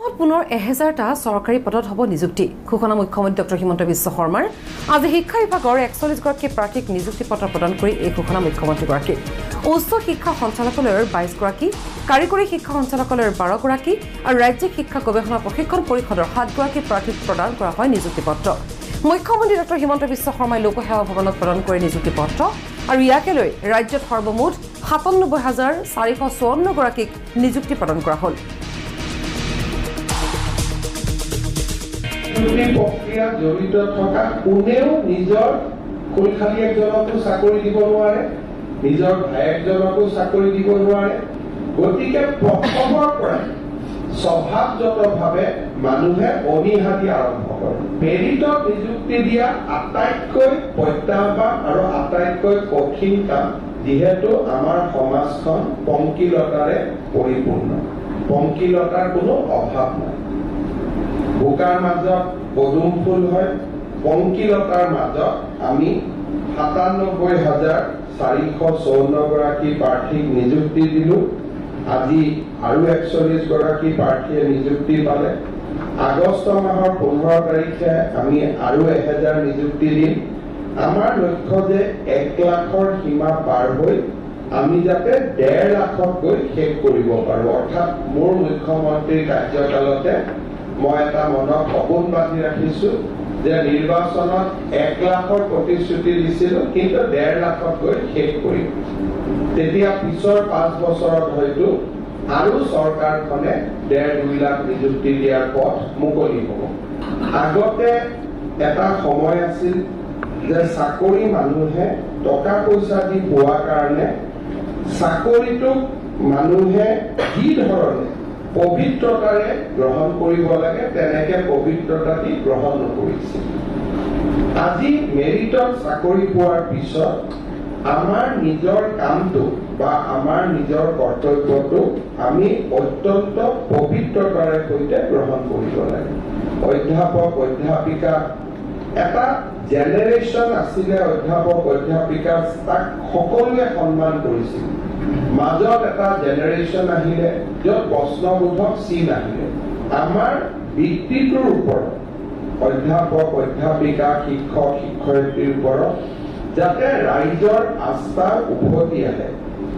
পুনৰ 1000টা চৰকাৰী পদত হ'ব নিযুক্তি ঘোষণা মুখ্যমন্ত্ৰী ডক্টৰ হিমন্ত বিশ্ব শৰ্মাৰ আজি শিক্ষা বিভাগৰ 41গৰাকী প্ৰাৰ্থীক নিযুক্তি পত্ৰ প্ৰদান কৰি এই ঘোষণা মুখ্যমন্ত্ৰীগৰাকী উচ্চ শিক্ষা সঞ্চালকালয়ৰ 22গৰাকী কাৰিকৰী শিক্ষা সঞ্চালকালয়ৰ 12গৰাকী আৰু ৰাজ্যিক শিক্ষা গৱেষণা প্ৰশিক্ষণ পৰিষদৰ 7গৰাকী প্ৰাৰ্থীক প্ৰদান কৰা হয় নিযুক্তি পত্ৰ মুখ্যমন্ত্ৰী ডক্টৰ হিমন্ত বিশ্ব শৰ্মাই লোকসেৱা ভৱনত প্ৰদান কৰে নিযুক্তি পত্ৰ আৰু ইয়াকে লৈ ৰাজ্যত সৰ্বমুঠ 97454 গৰাকীক নিযুক্তি প্ৰদান কৰা হ'ল প্ৰক্ৰিয়া জড়িত থকা কোনেও নিজৰ কুলখালী একজনকো চাকৰি দিব নোৱাৰে নিজৰ ভায়েকজনকো চাকৰি দিব নোৱাৰে গতিকে প্ৰথমৰ পৰা স্বভাৱগতভাৱে মানুহে অনীহাদি আৰম্ভ কৰে মেৰিটত নিযুক্তি দিয়া আটাইতকৈ প্ৰত্যাহ্বান আৰু আটাইতকৈ কঠিন কাম যিহেতু আমাৰ সমাজখন পংকিলতাৰে পৰিপূৰ্ণ পংকিলতাৰ কোনো অভাৱ নাই বোকাৰ মাজত পদুম ফুল হয় পংকিলতাৰ মাজত আমি ৯৭,৪৫৪ গৰাকী প্ৰাৰ্থীক নিযুক্তি দিলো আজি আৰু ৪১ গৰাকী প্ৰাৰ্থীয়ে নিযুক্তি পালে আগষ্ট মাহৰ 15 তাৰিখে আমি আৰু 1000 নিযুক্তি দিম আমাৰ লক্ষ্য যে 1 লাখৰ সীমা পাৰ হৈ আমি যাতে 1.5 লাখত গৈ শেষ কৰিব পাৰো অৰ্থাৎ মোৰ মুখ্যমন্ত্ৰীৰ কাৰ্যকালতে মই এটা মনত সপোন বান্ধি ৰাখিছো যে নিৰ্বাচনত 1 লাখৰ প্ৰতিশ্ৰুতি দিছিল কিন্তু 1.5 লাখত গৈ শেষ কৰিম তেতিয়া পিছৰ 5 বছৰত হয়তো আৰু চৰকাৰখনে 1.5-2 লাখ নিযুক্তি দিয়াৰ পথ মুকলি হ'ব আগতে এটা সময় আছিল যে চাকৰি মানুহে টকা পইচা দি পোৱাৰ কাৰণে চাকৰিটো মানুহে কি ধৰণে পবিত্ৰতাৰে গ্ৰহণ কৰিব লাগে তেনেকে পবিত্ৰতা দি গ্ৰহণ নকৰিছিল আজি মেৰিটত চাকৰি পোৱাৰ পিছত আমাৰ নিজৰ কামটো বা আমাৰ নিজৰ কৰ্তব্যটো আমি অত্যন্ত পবিত্ৰতাৰে সৈতে গ্ৰহণ কৰিব লাগে অধ্যাপক অধ্যাপিকা এটা জেনেৰেশ্যন আছিলে অধ্যাপক অধ্যাপিকা তাক সকলোৱে সন্মান কৰিছিল মাজত এটা জেনেৰেশ্যন আহিলে য'ত প্ৰশ্নবোধক চিন আহিলে আমাৰ বৃত্তিটোৰ ওপৰত অধ্যাপক অধ্যাপিকা শিক্ষক শিক্ষয়িত্ৰীৰ ওপৰত যাতে ৰাইজৰ আস্থা উভতি আহে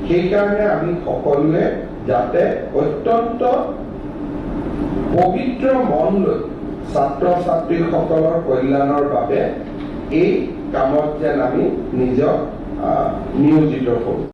সেইকাৰণে আমি সকলোৱে যাতে অত্যন্ত পবিত্ৰ মন লৈ ছাত্ৰ ছাত্ৰীসকলৰ কল্যাণৰ বাবে এই কামত যেন আমি নিজক নিয়োজিত কৰোঁ